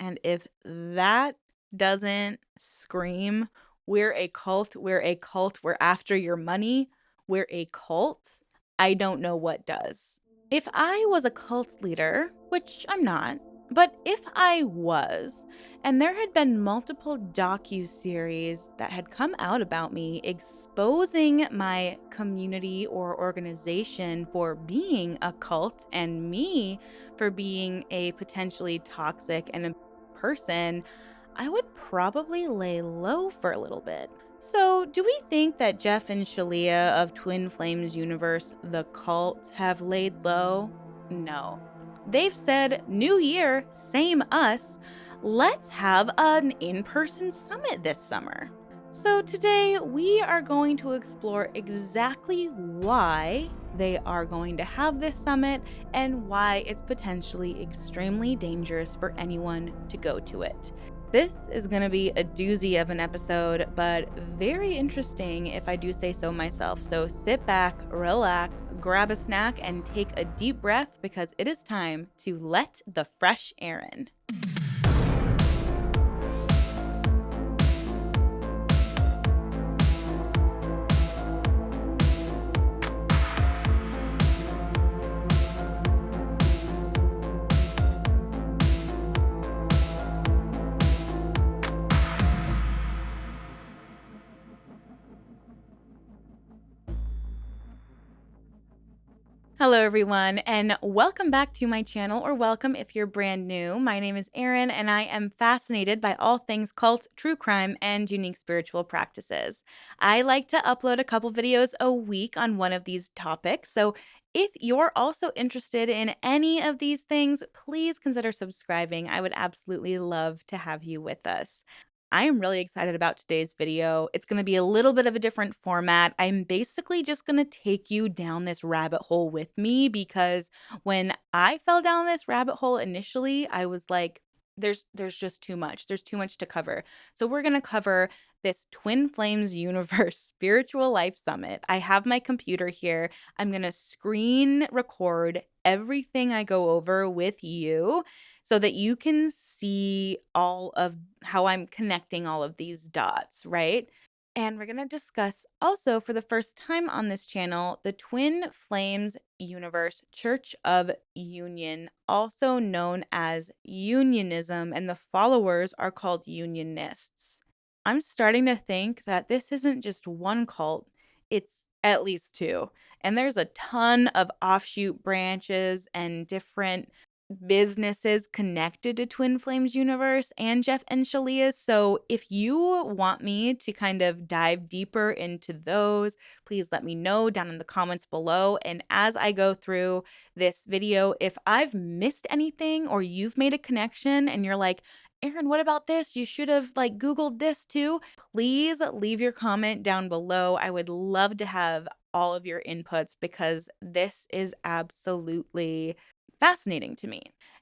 And if that doesn't scream, we're a cult, we're a cult, we're after your money, we're a cult, I don't know what does. If I was a cult leader, which I'm not, but if I was, and there had been multiple docu-series that had come out about me exposing my community or organization for being a cult and me for being a potentially toxic and a person, I would probably lay low for a little bit. So, do we think that Jeff and Shaleia of Twin Flames Universe, the cult, have laid low? No. They've said, New Year, same us. Let's have an in person summit this summer. So, today we are going to explore exactly why they are going to have this summit and why it's potentially extremely dangerous for anyone to go to it. This is going to be a doozy of an episode, but very interesting if I do say so myself. So sit back, relax, grab a snack, and take a deep breath because it is time to let the fresh Erin. Hello, everyone, and welcome back to my channel, or welcome if you're brand new. My name is Erin, and I am fascinated by all things cult, true crime, and unique spiritual practices. I like to upload a couple videos a week on one of these topics, so if you're also interested in any of these things, please consider subscribing. I would absolutely love to have you with us. I am really excited about today's video. It's going to be a little bit of a different format. I'm basically just going to take you down this rabbit hole with me because when I fell down this rabbit hole initially, I was like, there's just too much. There's too much to cover. So we're going to cover this Twin Flames Universe Spiritual Life Summit. I have my computer here. I'm going to screen record everything I go over with you so that you can see all of how I'm connecting all of these dots, right? And we're going to discuss also for the first time on this channel the Twin Flames Universe Church of Union, also known as Unionism, and the followers are called Unionists. I'm starting to think that this isn't just one cult, it's at least two. And there's a ton of offshoot branches and different businesses connected to Twin Flames Universe and Jeff and Shaleia. So if you want me to kind of dive deeper into those, please let me know down in the comments below. And as I go through this video, if I've missed anything or you've made a connection and you're like, Erin, what about this? You should have Googled this too. Please leave your comment down below. I would love to have all of your inputs because this is absolutely fascinating to me.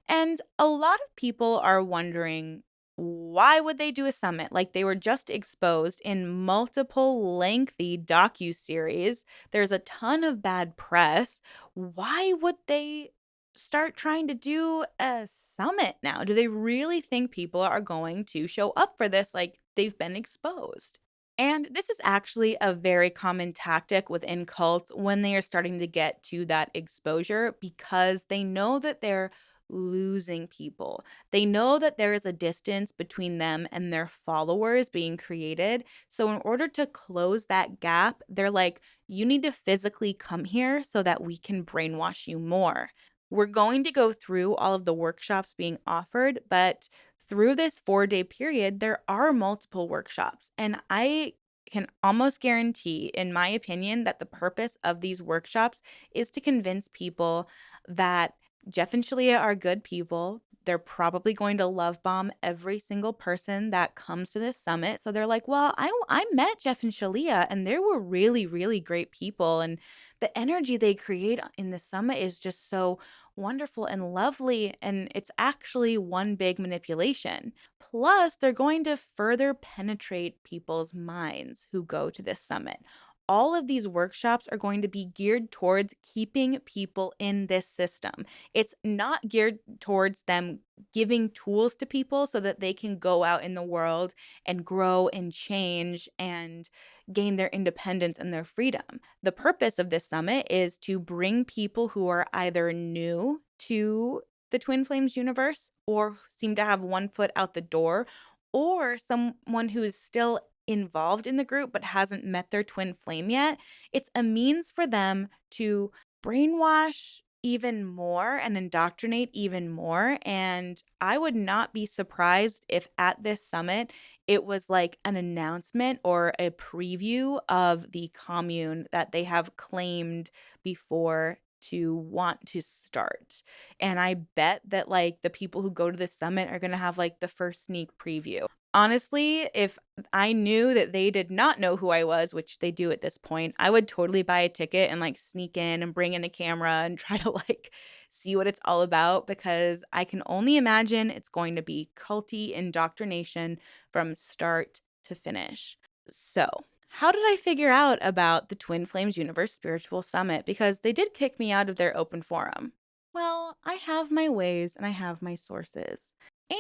And a lot of people are wondering, why would they do a summit? Like they were just exposed in multiple lengthy docu-series. There's a ton of bad press. Why would they start trying to do a summit now? Do they really think people are going to show up for this like they've been exposed? And this is actually a very common tactic within cults when they are starting to get to that exposure because they know that they're losing people. They know that there is a distance between them and their followers being created. So, in order to close that gap, they're like, you need to physically come here so that we can brainwash you more. We're going to go through all of the workshops being offered, but through this 4-day period, there are multiple workshops. And I can almost guarantee, in my opinion, that the purpose of these workshops is to convince people that Jeff and Shaleia are good people. They're probably going to love bomb every single person that comes to this summit. So they're like, well, I met Jeff and Shaleia and they were really, really great people. And the energy they create in the summit is just so wonderful and lovely. And it's actually one big manipulation. Plus, they're going to further penetrate people's minds who go to this summit. all of these workshops are going to be geared towards keeping people in this system. It's not geared towards them giving tools to people so that they can go out in the world and grow and change and gain their independence and their freedom. The purpose of this summit is to bring people who are either new to the Twin Flames universe or seem to have one foot out the door, or someone who is still involved in the group but hasn't met their twin flame yet. It's a means for them to brainwash even more and indoctrinate even more. And I would not be surprised if at this summit it was like an announcement or a preview of the commune that they have claimed before to want to start. And I bet that like the people who go to this summit are going to have like the first sneak preview. Honestly, if I knew that they did not know who I was, which they do at this point, I would totally buy a ticket and like sneak in and bring in a camera and try to like see what it's all about, because I can only imagine it's going to be culty indoctrination from start to finish. So, how did I figure out about the Twin Flames Universe Spiritual Summit? Because they did kick me out of their open forum. Well, I have my ways and I have my sources.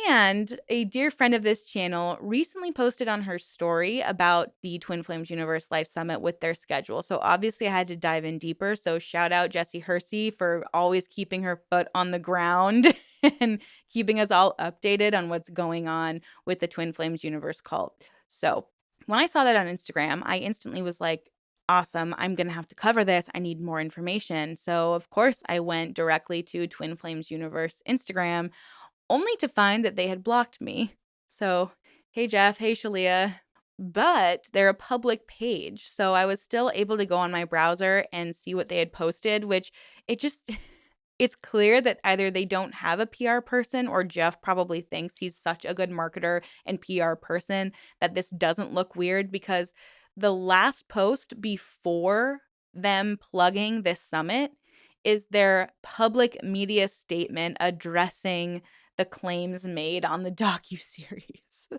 And a dear friend of this channel recently posted on her story about the Twin Flames Universe Life Summit with their schedule. So obviously I had to dive in deeper. So shout out Jessie Hersey for always keeping her foot on the ground and keeping us all updated on what's going on with the Twin Flames Universe cult. So when I saw that on Instagram, I instantly was like, awesome, I'm going to have to cover this. I need more information. So, of course, I went directly to Twin Flames Universe Instagram, only to find that they had blocked me. So, hey, Jeff, hey, Shaleia. But they're a public page. So I was still able to go on my browser and see what they had posted, which it just, it's clear that either they don't have a PR person or Jeff probably thinks he's such a good marketer and PR person that this doesn't look weird, because the last post before them plugging this summit is their public media statement addressing the claims made on the docuseries.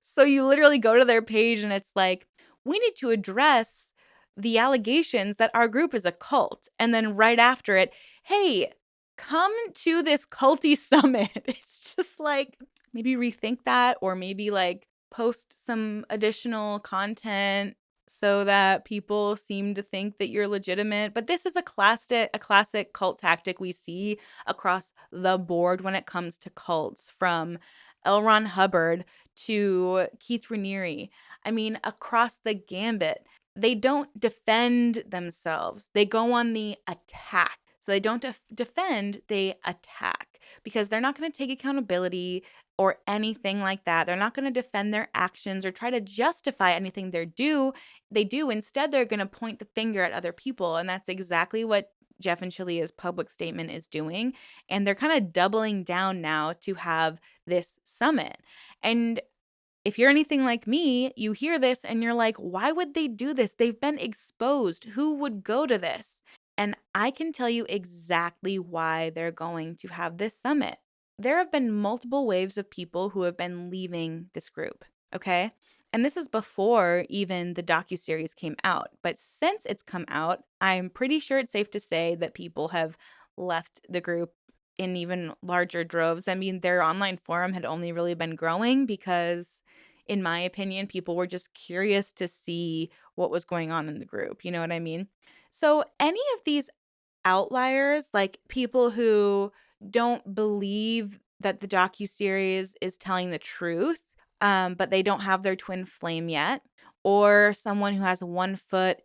So you literally go to their page and it's like, we need to address the allegations that our group is a cult. And then right after it, hey, come to this culty summit. It's just like, maybe rethink that, or maybe like post some additional content so that people seem to think that you're legitimate. But this is a classic cult tactic we see across the board when it comes to cults, from L. Ron Hubbard to Keith Raniere. I mean, across the gambit, they don't defend themselves. They go on the attack. So they don't defend, they attack, because they're not going to take accountability or anything like that. They're not going to defend their actions or try to justify anything they do. Instead, they're going to point the finger at other people. And that's exactly what Jeff and Shaleia's public statement is doing. And they're kind of doubling down now to have this summit. And if you're anything like me, you hear this and you're like, why would they do this? They've been exposed. Who would go to this? And I can tell you exactly why they're going to have this summit. There have been multiple waves of people who have been leaving this group, okay? And this is before even the docuseries came out. But since it's come out, I'm pretty sure it's safe to say that people have left the group in even larger droves. I mean, their online forum had only really been growing because, in my opinion, people were just curious to see what was going on in the group. You know what I mean? So any of these outliers, like people who don't believe that the docuseries is telling the truth, but they don't have their twin flame yet, or someone who has one foot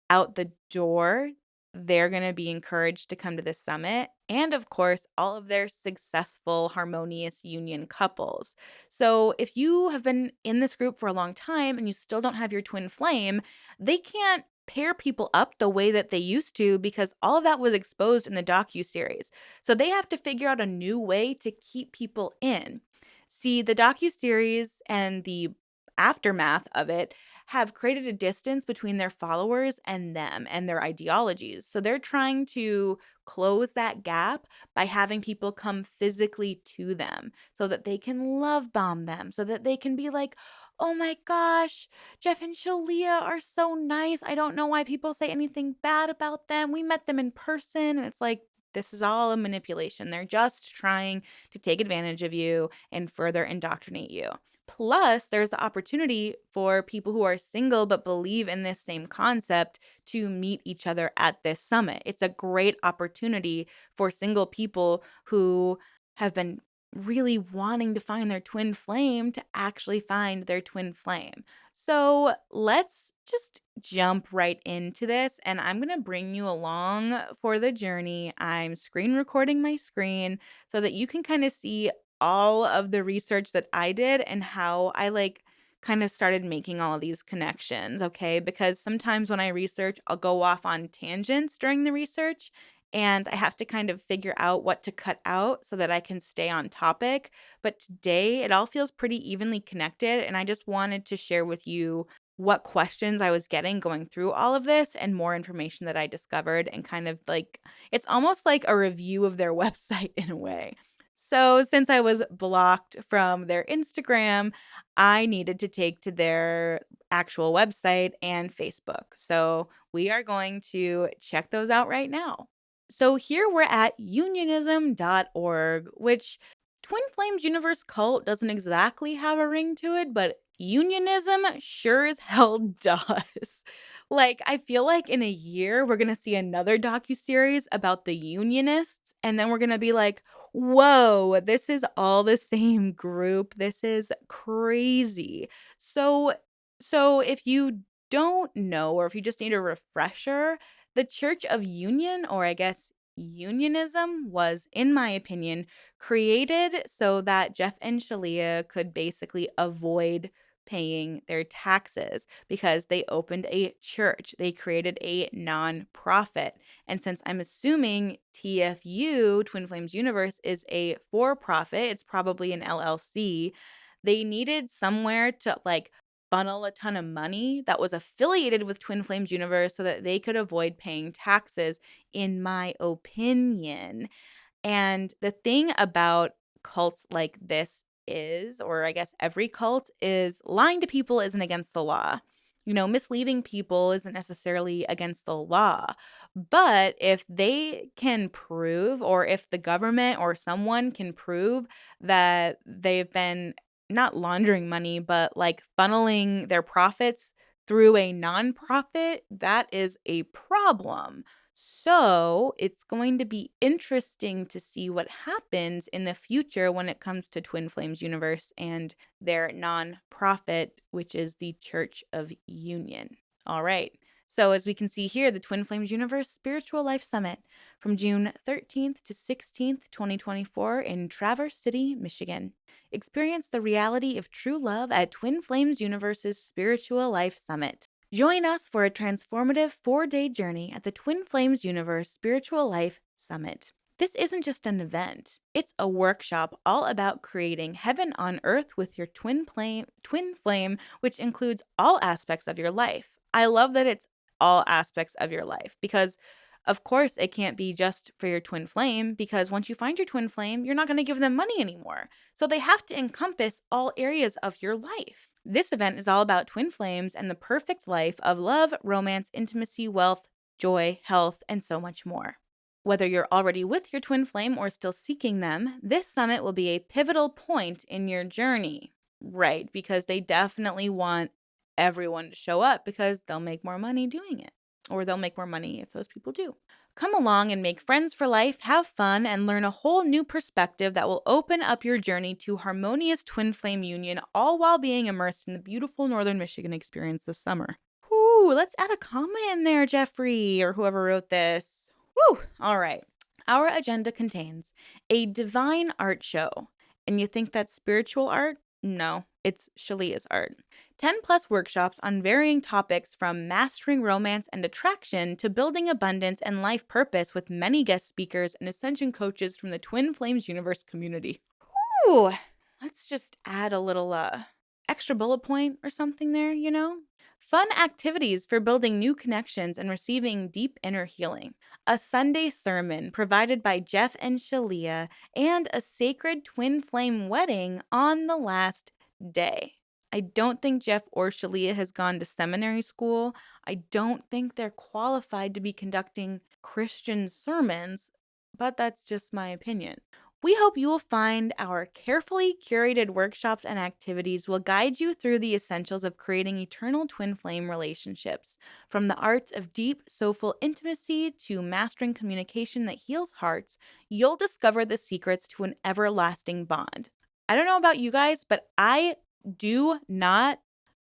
out the door, they're going to be encouraged to come to this summit. And of course, all of their successful, harmonious union couples. So if you have been in this group for a long time and you still don't have your twin flame, they can't pair people up the way that they used to, because all of that was exposed in the docuseries. So they have to figure out a new way to keep people in. See, the docuseries and the aftermath of it have created a distance between their followers and them and their ideologies. So they're trying to close that gap by having people come physically to them so that they can love bomb them, so that they can be like, oh my gosh, Jeff and Shaleia are so nice. I don't know why people say anything bad about them. We met them in person. And it's like, this is all a manipulation. They're just trying to take advantage of you and further indoctrinate you. Plus, there's the opportunity for people who are single but believe in this same concept to meet each other at this summit. It's a great opportunity for single people who have been really wanting to find their twin flame to actually find their twin flame. So let's just jump right into this, and I'm going to bring you along for the journey. I'm screen recording my screen so that you can kind of see all of the research that I did and how I kind of started making all of these connections, okay? Because sometimes when I research, I'll go off on tangents during the research and I have to kind of figure out what to cut out so that I can stay on topic. But today, it all feels pretty evenly connected, and I just wanted to share with you what questions I was getting going through all of this and more information that I discovered, and kind of like it's almost like a review of their website in a way. So, since I was blocked from their Instagram, I needed to take to their actual website and Facebook. So, we are going to check those out right now. So here we're at unionism.org, which Twin Flames Universe Cult doesn't exactly have a ring to it, but unionism sure as hell does. I feel like in a year we're gonna see another docuseries about the unionists, and then we're gonna be like, whoa, this is all the same group. This is crazy. So so if you don't know, or if you just need a refresher, the Church of Union, or I guess unionism, was, in my opinion, created so that Jeff and Shaleia could basically avoid paying their taxes because they opened a church. They created a nonprofit. And since I'm assuming TFU, Twin Flames Universe, is a for profit, it's probably an LLC, they needed somewhere to funnel a ton of money that was affiliated with Twin Flames Universe so that they could avoid paying taxes, in my opinion. And the thing about cults like this is, or I guess every cult, is lying to people isn't against the law. Misleading people isn't necessarily against the law. But if they can prove, or if the government or someone can prove that they've been not laundering money, but funneling their profits through a nonprofit, that is a problem. So it's going to be interesting to see what happens in the future when it comes to Twin Flames Universe and their nonprofit, which is the Church of Union. All right. So as we can see here, the Twin Flames Universe Spiritual Life Summit from June 13th to 16th, 2024 in Traverse City, Michigan. Experience the reality of true love at Twin Flames Universe's Spiritual Life Summit. Join us for a transformative 4-day journey at the Twin Flames Universe Spiritual Life Summit. This isn't just an event. It's a workshop all about creating heaven on earth with your twin flame, which includes all aspects of your life. I love that it's all aspects of your life because of course, it can't be just for your twin flame, because once you find your twin flame, you're not going to give them money anymore. So they have to encompass all areas of your life. This event is all about twin flames and the perfect life of love, romance, intimacy, wealth, joy, health, and so much more. Whether you're already with your twin flame or still seeking them, this summit will be a pivotal point in your journey. Right, because they definitely want everyone to show up because they'll make more money doing it. Or they'll make more money if those people do. Come along and make friends for life, have fun, and learn a whole new perspective that will open up your journey to harmonious twin flame union, all while being immersed in the beautiful Northern Michigan experience this summer. Whoo, let's add a comma in there, Jeffrey, or whoever wrote this. Woo, all right. Our agenda contains a divine art show. And you think that's spiritual art? No, it's Shaleia's art. 10 plus workshops on varying topics from mastering romance and attraction to building abundance and life purpose with many guest speakers and ascension coaches from the Twin Flames Universe community. Ooh, let's just add a little extra bullet point or something there, Fun activities for building new connections and receiving deep inner healing. A Sunday sermon provided by Jeff and Shaleia, and a sacred twin flame wedding on the last day. I don't think Jeff or Shaleia has gone to seminary school. I don't think they're qualified to be conducting Christian sermons, but that's just my opinion. We hope you will find our carefully curated workshops and activities will guide you through the essentials of creating eternal twin flame relationships, from the arts of deep, soulful intimacy to mastering communication that heals hearts. You'll discover the secrets to an everlasting bond. I don't know about you guys, but I do not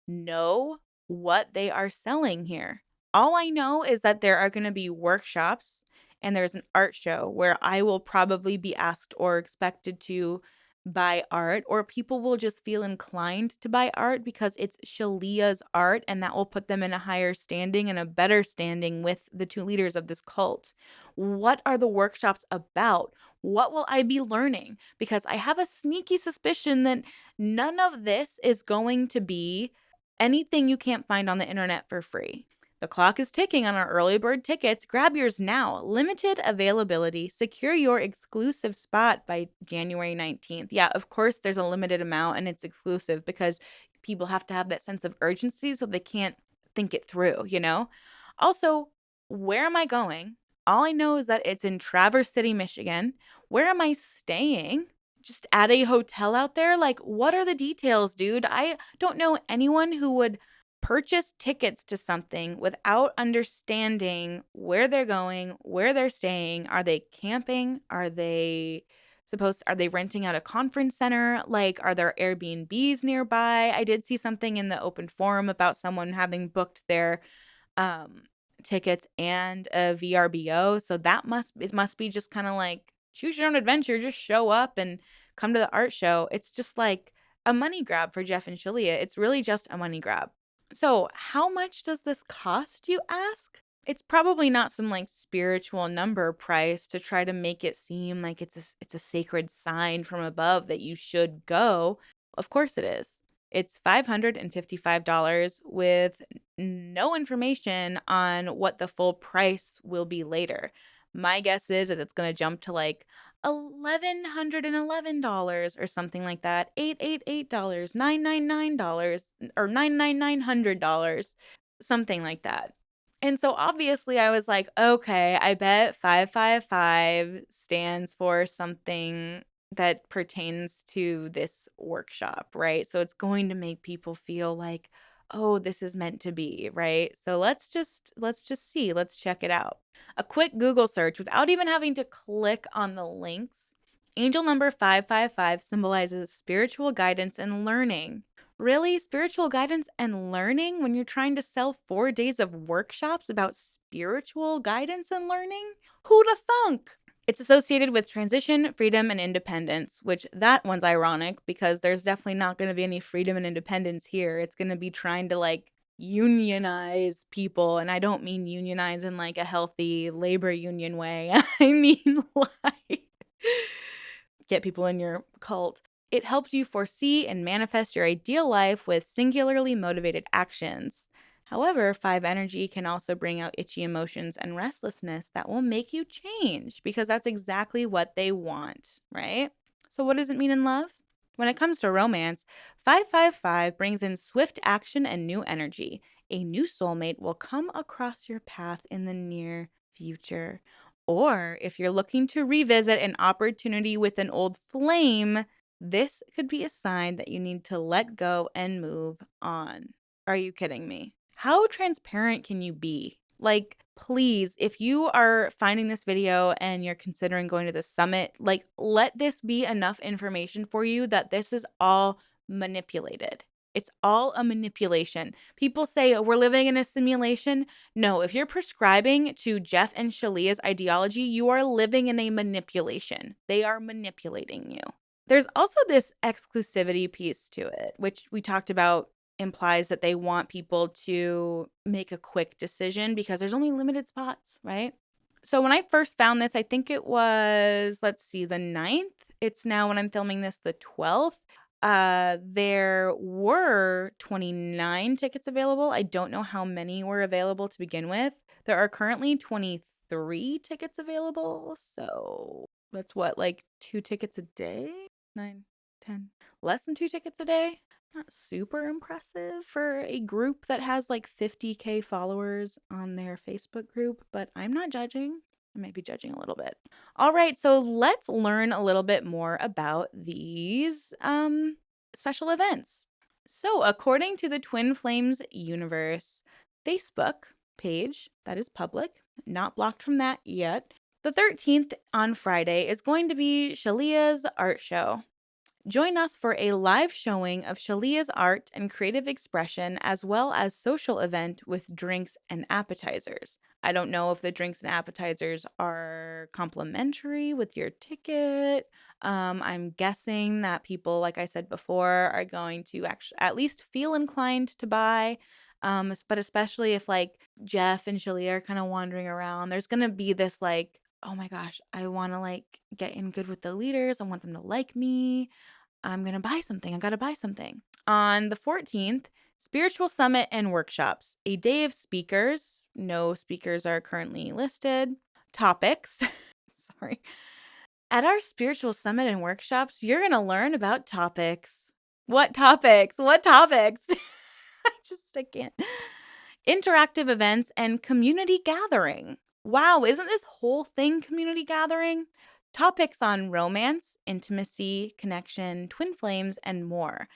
know what they are selling here. All I know is that there are going to be workshops and there's an art show where I will probably be asked or expected to buy art, or people will just feel inclined to buy art because it's Shaleia's art, and that will put them in a higher standing and a better standing with the two leaders of this cult. What are the workshops about? What will I be learning? Because I have a sneaky suspicion that none of this is going to be anything you can't find on the internet for free. The clock is ticking on our early bird tickets. Grab yours now. Limited availability. Secure your exclusive spot by January 19th. Yeah, of course, there's a limited amount and it's exclusive because people have to have that sense of urgency so they can't think it through, you know? Also, where am I going? All I know is that it's in Traverse City, Michigan. Where am I staying? Just at a hotel out there? Like, what are the details, dude? I don't know anyone who would purchase tickets to something without understanding where they're going, where they're staying. Are they camping? Are they renting out a conference center? Like, are there Airbnbs nearby? I did see something in the open forum about someone having booked their um tickets and a VRBO. So it must be just kind of like choose your own adventure, just show up and come to the art show. It's just like a money grab for Jeff and Shalia. It's really just a money grab. So, how much does this cost, you ask? It's probably not some like spiritual number price to try to make it seem like it's a sacred sign from above that you should go. Of course it is. It's $555 with no information on what the full price will be later. My guess is that it's going to jump to like $1,111 or something like that. $888, $999, or $99900, something like that. And so obviously I was like, okay, I bet 555 stands for something that pertains to this workshop, right? So it's going to make people feel like, oh, this is meant to be, right? So let's just see. Let's check it out. A quick Google search without even having to click on the links. Angel number 555 symbolizes spiritual guidance and learning. Really? Spiritual guidance and learning when you're trying to sell 4 days of workshops about spiritual guidance and learning? Who'da thunk? It's associated with transition, freedom, and independence, which that one's ironic because there's definitely not going to be any freedom and independence here. It's going to be trying to like unionize people. And I don't mean unionize in like a healthy labor union way. I mean like get people in your cult. It helps you foresee and manifest your ideal life with singularly motivated actions. However, 5 energy can also bring out itchy emotions and restlessness that will make you change because that's exactly what they want, right? So, what does it mean in love? When it comes to romance, 555 brings in swift action and new energy. A new soulmate will come across your path in the near future. Or if you're looking to revisit an opportunity with an old flame, this could be a sign that you need to let go and move on. Are you kidding me? How transparent can you be? Like, please, if you are finding this video and you're considering going to the summit, like, let this be enough information for you that this is all manipulated. It's all a manipulation. People say, oh, we're living in a simulation. No, if you're prescribing to Jeff and Shalia's ideology, you are living in a manipulation. They are manipulating you. There's also this exclusivity piece to it, which we talked about implies that they want people to make a quick decision because there's only limited spots, right? So when I first found this, I think it was, let's see, the 9th. It's now when I'm filming this, the 12th. There were 29 tickets available. I don't know how many were available to begin with. There are currently 23 tickets available. So that's what, like 2 tickets a day? 9, 10. Less than 2 tickets a day? Not super impressive for a group that has like 50K followers on their Facebook group, but I'm not judging. I may be judging a little bit. All right, so let's learn a little bit more about these special events. So, according to the Twin Flames Universe Facebook page that is public, not blocked from that yet, the 13th on Friday is going to be Shaleia's art show. Join us for a live showing of Shaleia's art and creative expression, as well as social event with drinks and appetizers. I don't know if the drinks and appetizers are complimentary with your ticket. I'm guessing that people, like I said before, are going to actually at least feel inclined to buy. But especially if like Jeff and Shaleia are kind of wandering around, there's gonna be this like, oh my gosh, I want to like get in good with the leaders. I want them to like me. I'm going to buy something. I got to buy something. On the 14th, Spiritual Summit and Workshops, a day of speakers. No speakers are currently listed. Topics. Sorry. At our Spiritual Summit and Workshops, you're going to learn about topics. What topics? What topics? I can't. Interactive events and community gathering. Wow, isn't this whole thing community gathering? Topics on romance, intimacy, connection, twin flames, and more.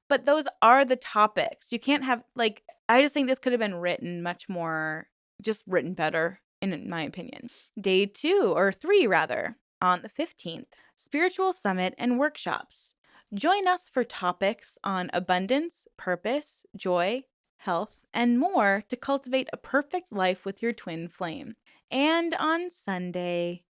But those are the topics. You can't have, like, I just think this could have been written much more, just written better, in my opinion. Day 2, or 3 rather, on the 15th, Spiritual Summit and Workshops. Join us for topics on abundance, purpose, joy, health, and more to cultivate a perfect life with your twin flame. And on Sunday,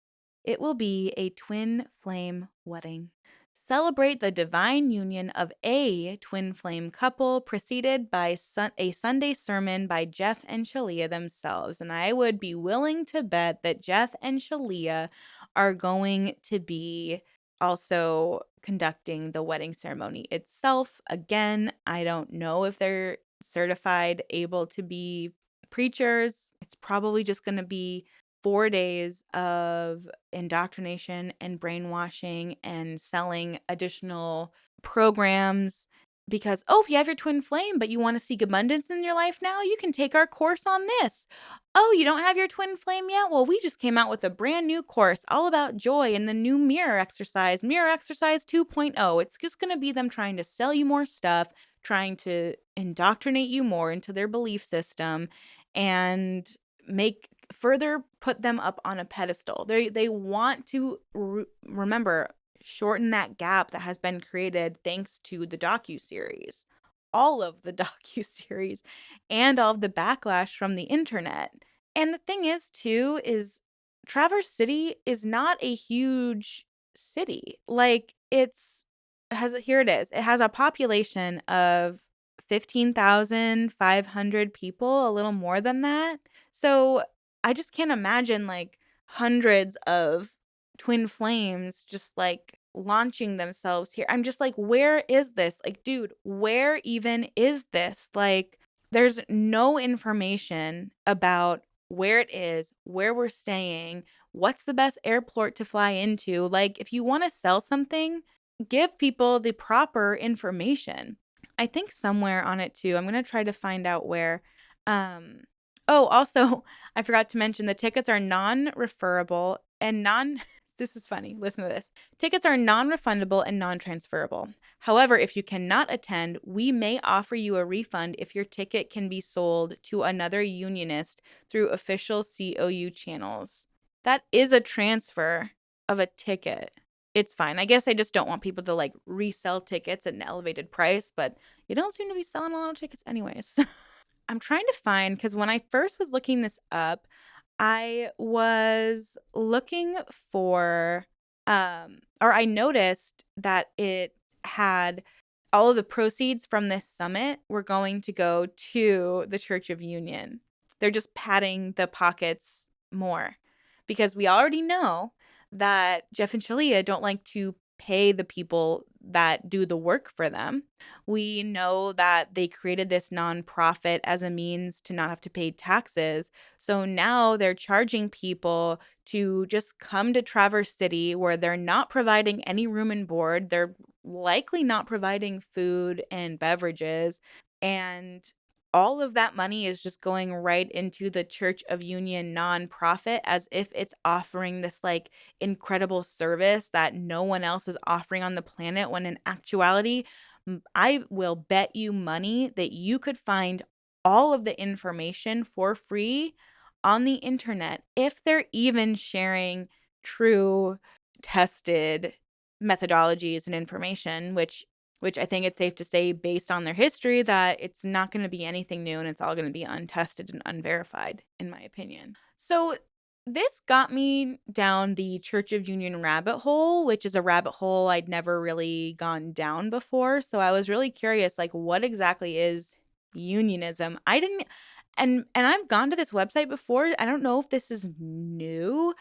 it will be a twin flame wedding. Celebrate the divine union of a twin flame couple, preceded by a Sunday sermon by Jeff and Shaleia themselves. And I would be willing to bet that Jeff and Shaleia are going to be also conducting the wedding ceremony itself. Again, I don't know if they're certified, able to be preachers. It's probably just going to be 4 days of indoctrination and brainwashing and selling additional programs because, oh, if you have your twin flame, but you want to seek abundance in your life now, you can take our course on this. Oh, you don't have your twin flame yet? Well, we just came out with a brand new course all about joy and the new Mirror Exercise 2.0. It's just going to be them trying to sell you more stuff, trying to indoctrinate you more into their belief system and further put them up on a pedestal. They want to remember, shorten that gap that has been created thanks to the docuseries. All of the docuseries and all of the backlash from the internet. And the thing is too is Traverse City is not a huge city. Like here it is. It has a population of 15,500 people, a little more than that. So I just can't imagine like hundreds of twin flames just like launching themselves here. I'm just like, where is this? Like, dude, where even is this? Like, there's no information about where it is, where we're staying, what's the best airport to fly into. Like, if you want to sell something, give people the proper information. I think somewhere on it too. I'm going to try to find out where. Also, I forgot to mention the tickets are non-referable and this is funny. Listen to this. Tickets are non-refundable and non-transferable. However, if you cannot attend, we may offer you a refund if your ticket can be sold to another unionist through official COU channels. That is a transfer of a ticket. It's fine. I guess I just don't want people to like resell tickets at an elevated price, but you don't seem to be selling a lot of tickets anyways. I'm trying to find, because when I first was looking this up, I was looking for, or I noticed that it had all of the proceeds from this summit were going to go to the Church of Union. They're just padding the pockets more because we already know that Jeff and Shaleia don't like to pay the people that do the work for them. We know that they created this nonprofit as a means to not have to pay taxes. So now they're charging people to just come to Traverse City where they're not providing any room and board. They're likely not providing food and beverages. And all of that money is just going right into the Church of Union nonprofit as if it's offering this like incredible service that no one else is offering on the planet, when in actuality, I will bet you money that you could find all of the information for free on the internet if they're even sharing true, tested methodologies and information, which I think it's safe to say, based on their history, that it's not going to be anything new and it's all going to be untested and unverified, in my opinion. So, this got me down the Church of Union rabbit hole, which is a rabbit hole I'd never really gone down before. So, I was really curious, like, what exactly is unionism? I didn't. And I've gone to this website before. I don't know if this is new,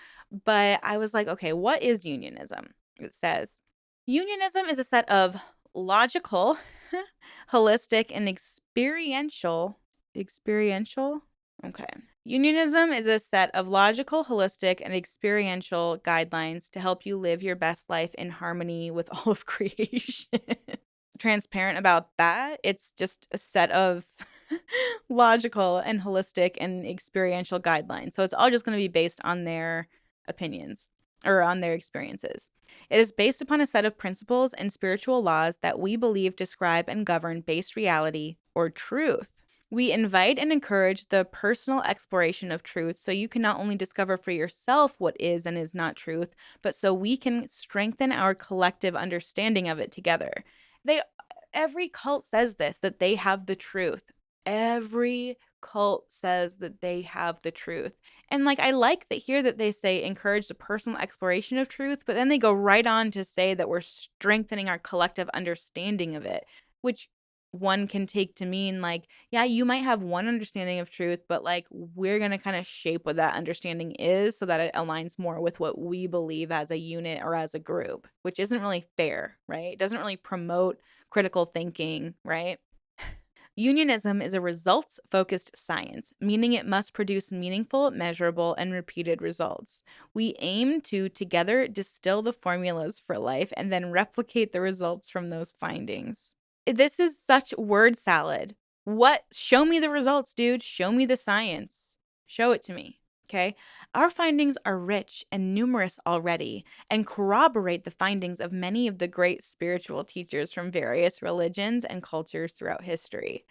but I was like, okay, what is unionism? It says unionism is a set of logical, holistic, and experiential. Okay. Unionism is a set of logical, holistic, and experiential guidelines to help you live your best life in harmony with all of creation. Transparent about that. It's just a set of logical and holistic and experiential guidelines. So it's all just going to be based on their opinions or on their experiences. It is based upon a set of principles and spiritual laws that we believe describe and govern base reality or truth. We invite and encourage the personal exploration of truth so you can not only discover for yourself what is and is not truth, but so we can strengthen our collective understanding of it together. They Every cult says this, that they have the truth. Every cult says that they have the truth. And like I like that here that they say encourage the personal exploration of truth, but then they go right on to say that we're strengthening our collective understanding of it, which one can take to mean like, yeah, you might have one understanding of truth, but like we're going to kind of shape what that understanding is so that it aligns more with what we believe as a unit or as a group, which isn't really fair, right? It doesn't really promote critical thinking, right? Unionism is a results focused science, meaning it must produce meaningful, measurable, and repeated results. We aim to together distill the formulas for life and then replicate the results from those findings. This is such word salad. What? Show me the results, dude. Show me the science. Show it to me. Okay. Our findings are rich and numerous already and corroborate the findings of many of the great spiritual teachers from various religions and cultures throughout history.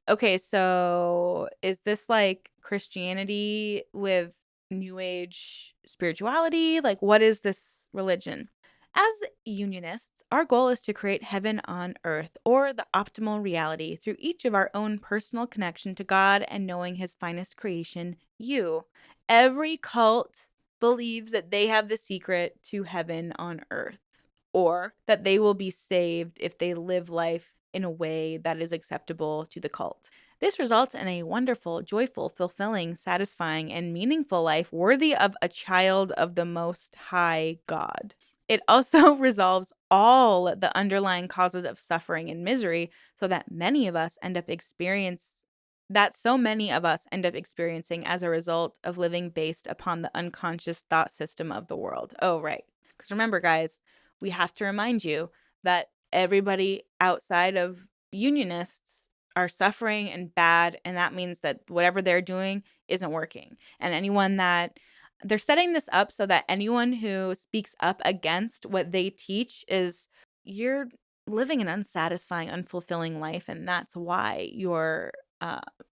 Okay, so is this like Christianity with New Age spirituality? Like, what is this religion? As unionists, our goal is to create heaven on earth, or the optimal reality, through each of our own personal connection to God and knowing His finest creation, you. Every cult believes that they have the secret to heaven on earth, or that they will be saved if they live life in a way that is acceptable to the cult. This results in a wonderful, joyful, fulfilling, satisfying, and meaningful life worthy of a child of the Most High God. It also resolves all the underlying causes of suffering and misery so that many of us end up so many of us end up experiencing as a result of living based upon the unconscious thought system of the world. Oh, right. Because remember, guys, we have to remind you that everybody outside of unionists are suffering and bad, and that means that whatever they're doing isn't working. And anyone that they're setting this up so that anyone who speaks up against what they teach is you're living an unsatisfying, unfulfilling life, and that's why you're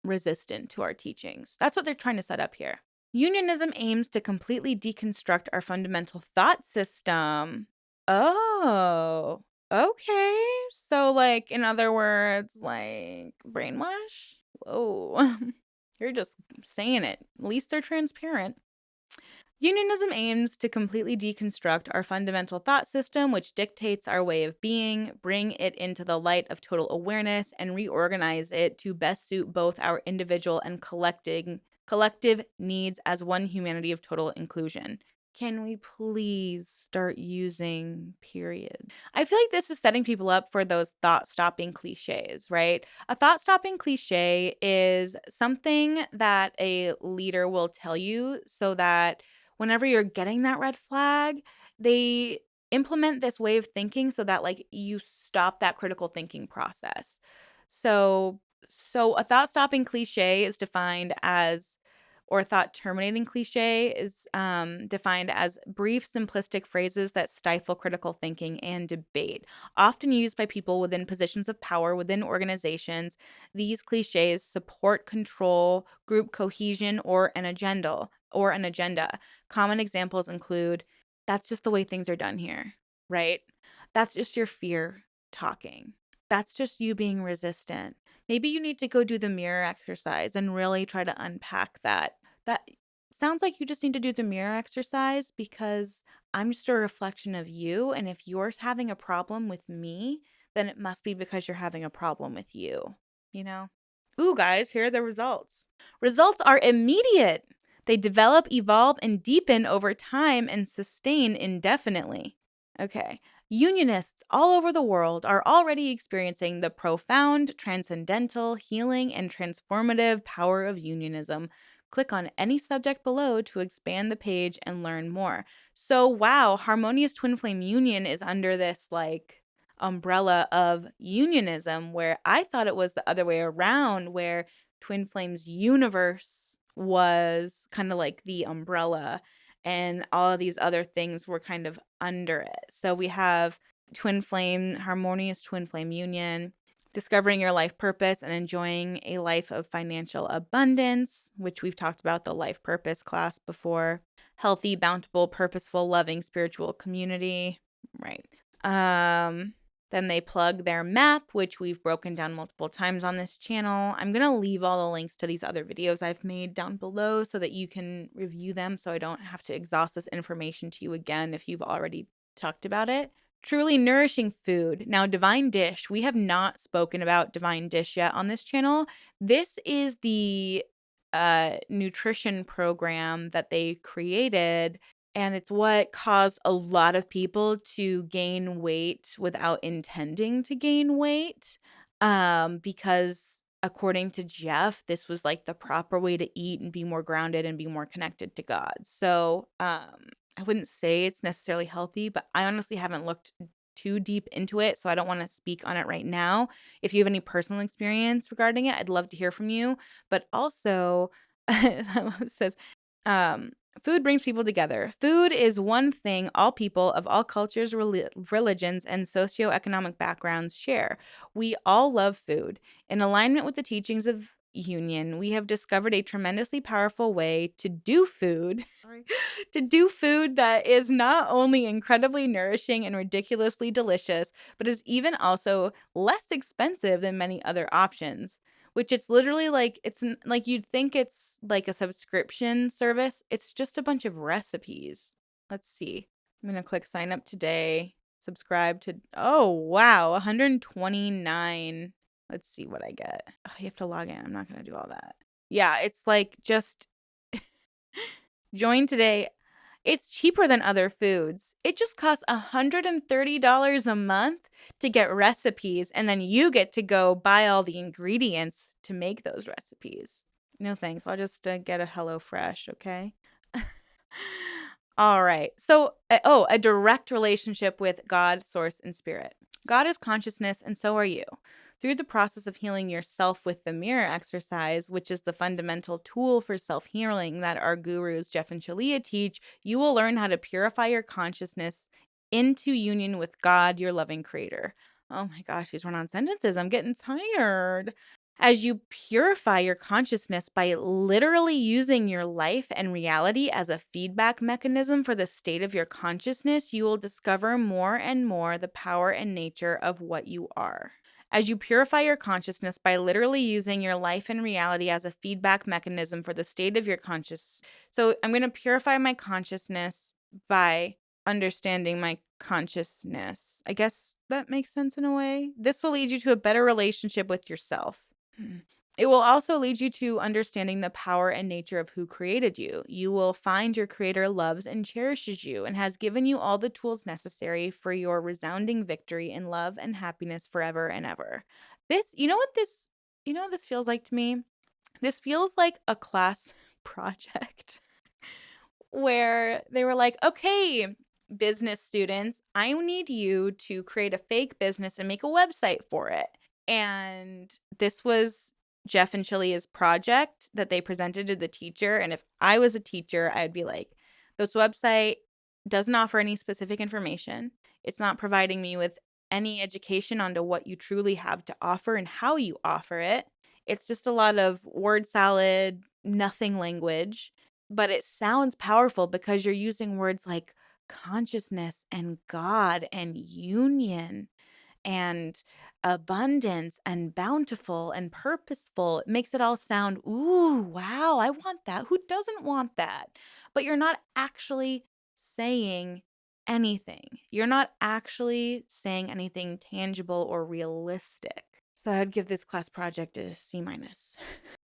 resistant to our teachings. That's what they're trying to set up here. Unionism aims to completely deconstruct our fundamental thought system. Oh, okay. So, like, in other words, like brainwash? Whoa. You're just saying it. At least they're transparent. Unionism aims to completely deconstruct our fundamental thought system, which dictates our way of being, bring it into the light of total awareness, and reorganize it to best suit both our individual and collective needs as one humanity of total inclusion. Can we please start using period? I feel like this is setting people up for those thought stopping cliches, right? A thought stopping cliche is something that a leader will tell you so that whenever you're getting that red flag, they implement this way of thinking so that like you stop that critical thinking process. So so a thought stopping cliche is defined as or thought terminating cliche is defined as brief, simplistic phrases that stifle critical thinking and debate, often used by people within positions of power within organizations. These cliches support control, group cohesion, or an agenda. Common examples include, "That's just the way things are done here," right? "That's just your fear talking. That's just you being resistant. Maybe you need to go do the mirror exercise and really try to unpack that. That sounds like you just need to do the mirror exercise because I'm just a reflection of you. And if you're having a problem with me, then it must be because you're having a problem with you, you know? Ooh, guys, here are the results. Results are immediate. They develop, evolve, and deepen over time and sustain indefinitely. Okay. Unionists all over the world are already experiencing the profound, transcendental, healing, and transformative power of unionism. Click on any subject below to expand the page and learn more. So, wow, Harmonious Twin Flame Union is under this like umbrella of unionism, where I thought it was the other way around, where Twin Flames Universe was kind of like the umbrella and all of these other things were kind of under it. So we have Harmonious Twin Flame Union, discovering your life purpose and enjoying a life of financial abundance, which we've talked about the life purpose class before. Healthy, bountiful, purposeful, loving spiritual community, right? Then they plug their map, which we've broken down multiple times on this channel. I'm going to leave all the links to these other videos I've made down below so that you can review them so I don't have to exhaust this information to you again if you've already talked about it. Truly nourishing food. Now, Divine Dish. We have not spoken about Divine Dish yet on this channel. This is the nutrition program that they created, and it's what caused a lot of people to gain weight without intending to gain weight. Because according to Jeff, this was like the proper way to eat and be more grounded and be more connected to God. So, I wouldn't say it's necessarily healthy, but I honestly haven't looked too deep into it, so I don't want to speak on it right now. If you have any personal experience regarding it, I'd love to hear from you. But also, it says, um, food brings people together. Food is one thing all people of all cultures, religions, and socioeconomic backgrounds share. We all love food. In alignment with the teachings of Union, we have discovered a tremendously powerful way to do food. To do food that is not only incredibly nourishing and ridiculously delicious, but is even also less expensive than many other options. Which it's literally like like you'd think it's like a subscription service. It's just a bunch of recipes. Let's see. I'm gonna click sign up today. Subscribe to, oh wow, 129. Let's see what I get. Oh, you have to log in. I'm not gonna do all that. Yeah, it's like just join today. It's cheaper than other foods. It just costs $130 a month to get recipes, and then you get to go buy all the ingredients to make those recipes. No thanks. I'll just get a HelloFresh, okay? All right. So, a direct relationship with God, source, and spirit. God is consciousness, and so are you. Through the process of healing yourself with the mirror exercise, which is the fundamental tool for self healing that our gurus, Jeff and Shaleia, teach, you will learn how to purify your consciousness into union with God, your loving creator. Oh my gosh, these run on sentences. I'm getting tired. As you purify your consciousness by literally using your life and reality as a feedback mechanism for the state of your consciousness, you will discover more and more the power and nature of what you are. As you purify your consciousness by literally using your life and reality as a feedback mechanism for the state of your conscious. So I'm going to purify my consciousness by understanding my consciousness. I guess that makes sense in a way. This will lead you to a better relationship with yourself. It will also lead you to understanding the power and nature of who created you. You will find your creator loves and cherishes you and has given you all the tools necessary for your resounding victory in love and happiness forever and ever. You know what this feels like to me? This feels like a class project where they were like, okay, business students, I need you to create a fake business and make a website for it. And this was Jeff and Shaleia's project that they presented to the teacher. And if I was a teacher, I'd be like, this website doesn't offer any specific information. It's not providing me with any education onto what you truly have to offer and how you offer it. It's just a lot of word salad, nothing language, but it sounds powerful because you're using words like consciousness and God and union and abundance and bountiful and purposeful. It makes it all sound, ooh, wow, I want that. Who doesn't want that? But you're not actually saying anything. You're not actually saying anything tangible or realistic. So I'd give this class project a C minus.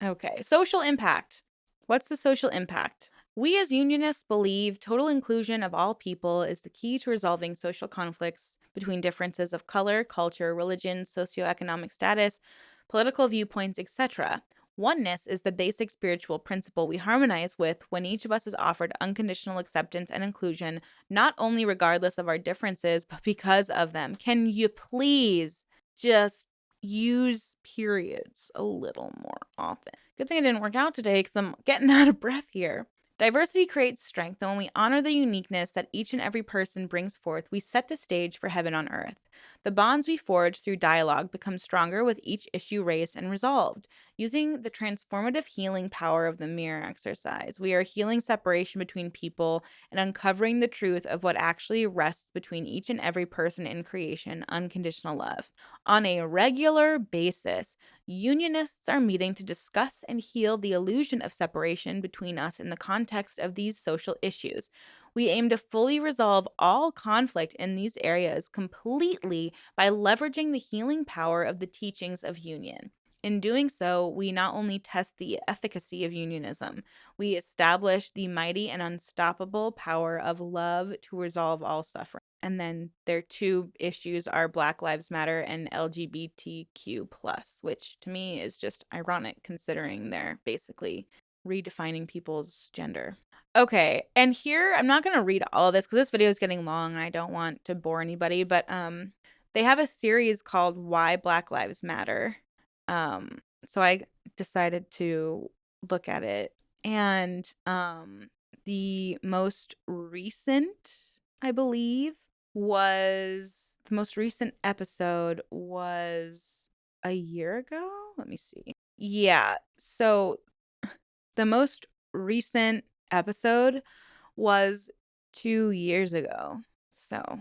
Okay, social impact. What's the social impact? We as unionists believe total inclusion of all people is the key to resolving social conflicts between differences of color, culture, religion, socioeconomic status, political viewpoints, etc. Oneness is the basic spiritual principle we harmonize with when each of us is offered unconditional acceptance and inclusion, not only regardless of our differences, but because of them. Can you please just use periods a little more often? Good thing it didn't work out today because I'm getting out of breath here. Diversity creates strength, and when we honor the uniqueness that each and every person brings forth, we set the stage for heaven on earth. The bonds we forge through dialogue become stronger with each issue raised and resolved. Using the transformative healing power of the mirror exercise, we are healing separation between people and uncovering the truth of what actually rests between each and every person in creation, unconditional love. On a regular basis, unionists are meeting to discuss and heal the illusion of separation between us in the context of these social issues. We aim to fully resolve all conflict in these areas completely by leveraging the healing power of the teachings of union. In doing so, we not only test the efficacy of unionism, we establish the mighty and unstoppable power of love to resolve all suffering. And then their two issues are Black Lives Matter and LGBTQ+, which to me is just ironic considering they're basically redefining people's gender. Okay, and here I'm not going to read all of this because this video is getting long and I don't want to bore anybody, but they have a series called Why Black Lives Matter. So I decided to look at it, and the most recent, I believe, was the most recent episode was a year ago. Let me see. Yeah, so the most recent episode was 2 years ago. So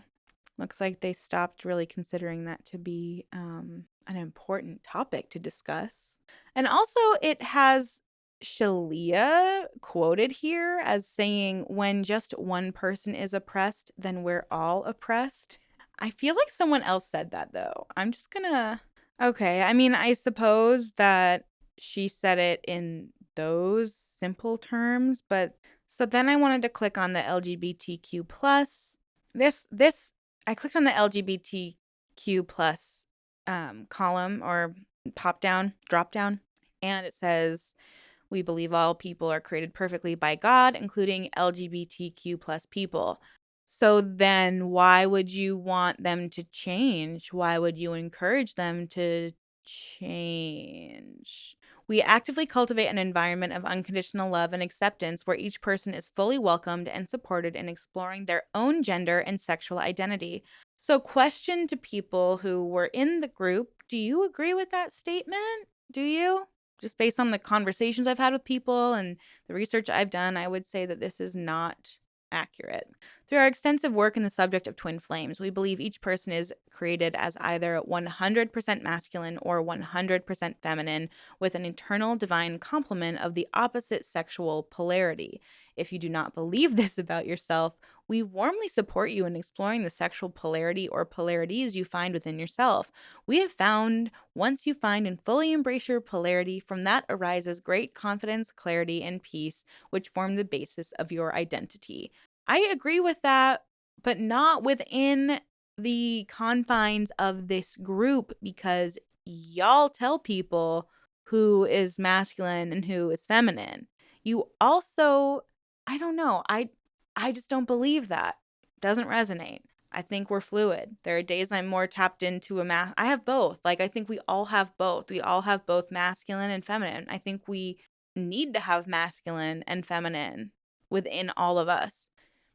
looks like they stopped really considering that to be an important topic to discuss. And also, it has Shaleia quoted here as saying, when just one person is oppressed, then we're all oppressed. I feel like someone else said that, though. I'm just gonna. Okay, I mean, I suppose that she said it in those simple terms, but so then I wanted to click on the LGBTQ plus. This I clicked on the LGBTQ plus column or drop down, and it says we believe all people are created perfectly by God, including LGBTQ plus people. So then why would you want them to change? Why would you encourage them to change? We actively cultivate an environment of unconditional love and acceptance where each person is fully welcomed and supported in exploring their own gender and sexual identity. So, question to people who were in the group, do you agree with that statement? Do you? Just based on the conversations I've had with people and the research I've done, I would say that this is not accurate. Through our extensive work in the subject of twin flames, we believe each person is created as either 100% masculine or 100% feminine, with an eternal divine complement of the opposite sexual polarity. If you do not believe this about yourself, We warmly support you in exploring the sexual polarity or polarities you find within yourself. We have found once you find and fully embrace your polarity, from that arises great confidence, clarity, and peace, which form the basis of your identity. I agree with that, but not within the confines of this group, because y'all tell people who is masculine and who is feminine. You also, I don't know, I just don't believe that. Doesn't resonate. I think we're fluid. There are days I'm more tapped into I have both. Like, I think we all have both. We all have both masculine and feminine. I think we need to have masculine and feminine within all of us.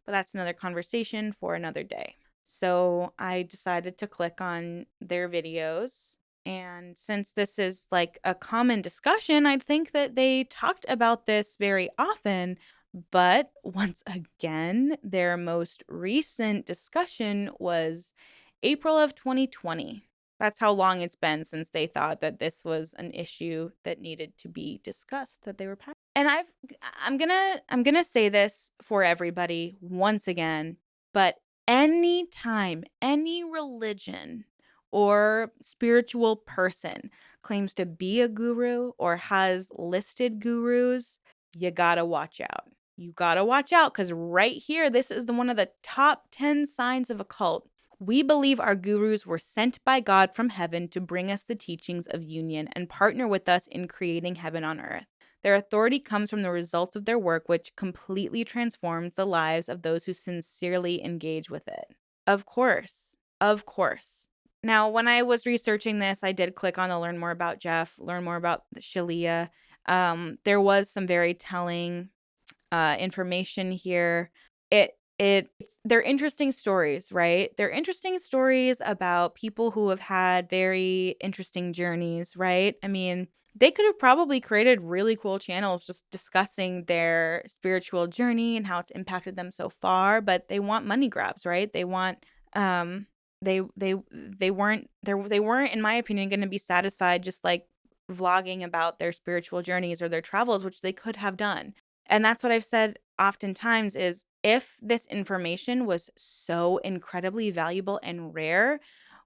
But that's another conversation for another day. So I decided to click on their videos. And since this is like a common discussion, I think that they talked about this very often. But once again, their most recent discussion was April of 2020. That's how long it's been since they thought that this was an issue that needed to be discussed, that they were passionate. And I'm going to say this for everybody once again, but anytime any religion or spiritual person claims to be a guru or has listed gurus, you got to watch out. You got to watch out, because right here, this is one of the top 10 signs of a cult. We believe our gurus were sent by God from heaven to bring us the teachings of union and partner with us in creating heaven on earth. Their authority comes from the results of their work, which completely transforms the lives of those who sincerely engage with it. Of course. Of course. Now, when I was researching this, I did click on the learn more about Jeff, learn more about Shaleia. There was some very telling information here. They're interesting stories, right? They're interesting stories about people who have had very interesting journeys, right? I mean, they could have probably created really cool channels just discussing their spiritual journey and how it's impacted them so far, but they want money grabs, right? They want um they weren't, in my opinion, going to be satisfied just like vlogging about their spiritual journeys or their travels, which they could have done. And that's what I've said oftentimes is, if this information was so incredibly valuable and rare,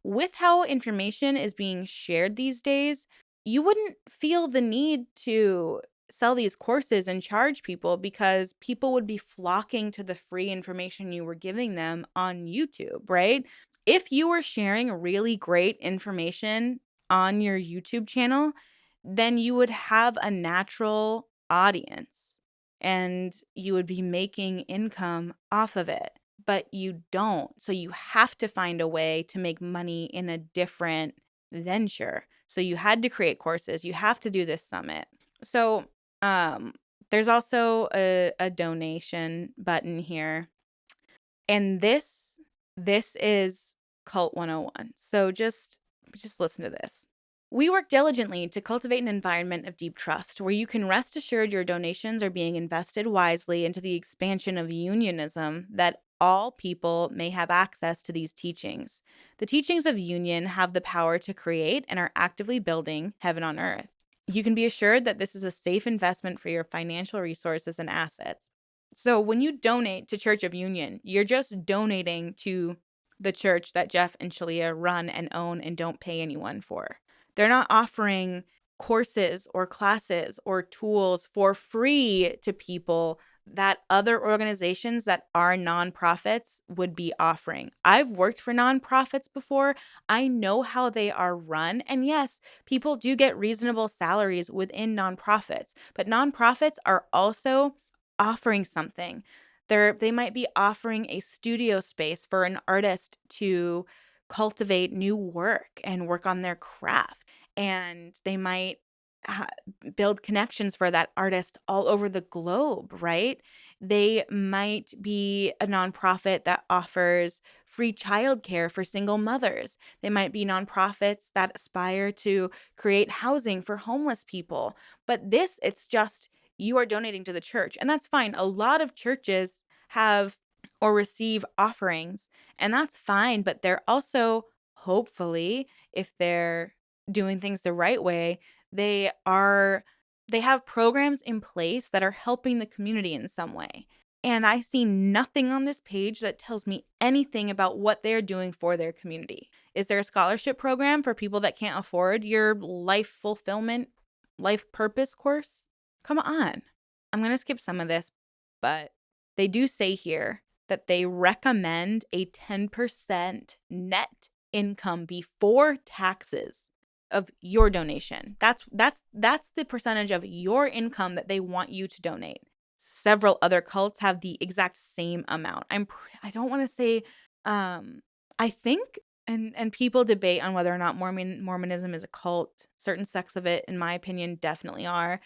with how information is being shared these days, you wouldn't feel the need to sell these courses and charge people, because people would be flocking to the free information you were giving them on YouTube, right? If you were sharing really great information on your YouTube channel, then you would have a natural audience and you would be making income off of it. But you don't. So you have to find a way to make money in a different venture. So you had to create courses. You have to do this summit. So um, there's also a donation button here. And this is Cult 101. So just listen to this. We work diligently to cultivate an environment of deep trust where you can rest assured your donations are being invested wisely into the expansion of unionism, that all people may have access to these teachings. The teachings of union have the power to create and are actively building heaven on earth. You can be assured that this is a safe investment for your financial resources and assets. So when you donate to Church of Union, you're just donating to the church that Jeff and Shaleia run and own and don't pay anyone for. They're not offering courses or classes or tools for free to people that other organizations that are nonprofits would be offering. I've worked for nonprofits before. I know how they are run. And yes, people do get reasonable salaries within nonprofits, but nonprofits are also offering something. They might be offering a studio space for an artist to cultivate new work and work on their craft. And they might ha- build connections for that artist all over the globe, right? They might be a nonprofit that offers free childcare for single mothers. They might be nonprofits that aspire to create housing for homeless people. But it's just, you are donating to the church, and that's fine. A lot of churches have or receive offerings, and that's fine, but they're also, hopefully, if they're doing things the right way, they have programs in place that are helping the community in some way. And I see nothing on this page that tells me anything about what they're doing for their community. Is there a scholarship program for people that can't afford your life fulfillment, life purpose course? Come on. I'm going to skip some of this, but they do say here that they recommend a 10% net income before taxes of your donation. That's the percentage of your income that they want you to donate. Several other cults have the exact same amount. I don't want to say I think and people debate on whether or not Mormonism is a cult. Certain sects of it, in my opinion, definitely are.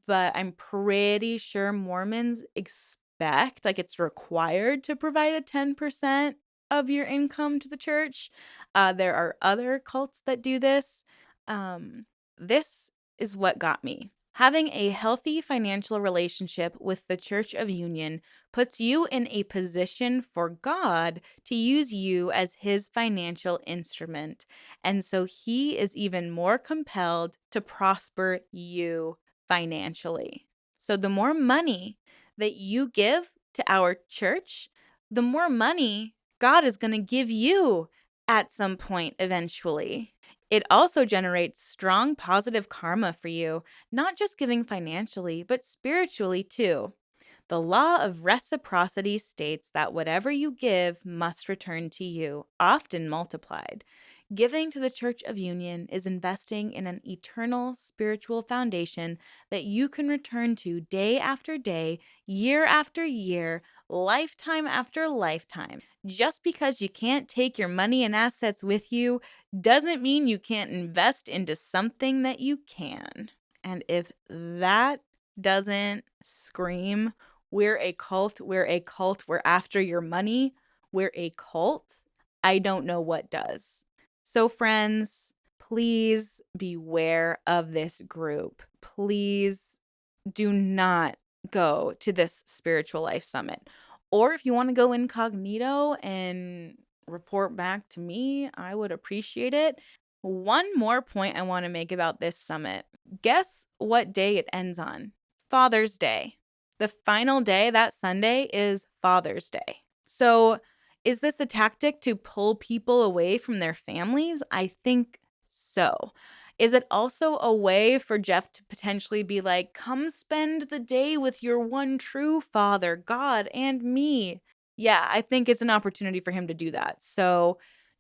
But I'm pretty sure Mormons expect, like, it's required to provide a 10% of your income to the church. There are other cults that do this. This is what got me. Having a healthy financial relationship with the Church of Union puts you in a position for God to use you as his financial instrument. And so he is even more compelled to prosper you financially. So the more money that you give to our church, the more money God is going to give you at some point eventually. It also generates strong positive karma for you, not just giving financially, but spiritually too. The law of reciprocity states that whatever you give must return to you, often multiplied. Giving to the Church of Union is investing in an eternal spiritual foundation that you can return to day after day, year after year, lifetime after lifetime. Just because you can't take your money and assets with you doesn't mean you can't invest into something that you can. And if that doesn't scream, we're a cult, we're after your money, we're a cult, I don't know what does. So, friends, please beware of this group. Please do not go to this spiritual life summit. Or if you want to go incognito and report back to me, I would appreciate it. One more point I want to make about this summit. Guess what day it ends on? Father's Day. The final day, that Sunday, is Father's Day. So, is this a tactic to pull people away from their families? I think so. Is it also a way for Jeff to potentially be like, come spend the day with your one true father, God, and me? Yeah, I think it's an opportunity for him to do that. So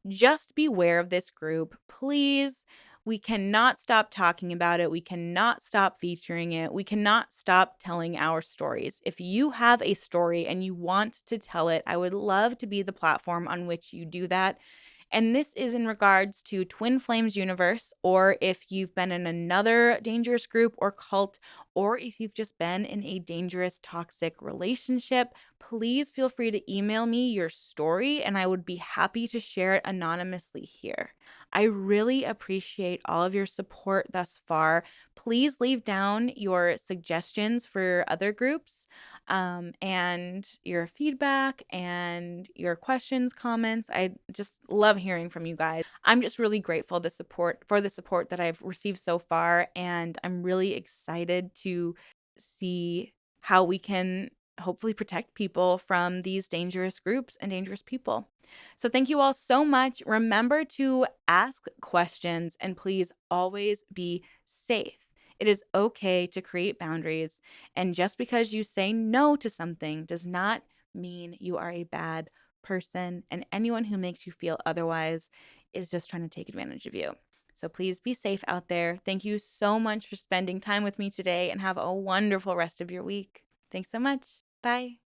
just beware of this group. Please, we cannot stop talking about it. We cannot stop featuring it. We cannot stop telling our stories. If you have a story and you want to tell it, I would love to be the platform on which you do that. And this is in regards to Twin Flames Universe, or if you've been in another dangerous group or cult, or if you've just been in a dangerous, toxic relationship, please feel free to email me your story and I would be happy to share it anonymously here. I really appreciate all of your support thus far. Please leave down your suggestions for other groups and your feedback and your questions, comments. I just love hearing from you guys. I'm just really grateful for the support that I've received so far, and I'm really excited to see how we can hopefully protect people from these dangerous groups and dangerous people. So thank you all so much. Remember to ask questions and please always be safe. It is okay to create boundaries, and just because you say no to something does not mean you are a bad person, and anyone who makes you feel otherwise is just trying to take advantage of you. So please be safe out there. Thank you so much for spending time with me today, and have a wonderful rest of your week. Thanks so much. Bye.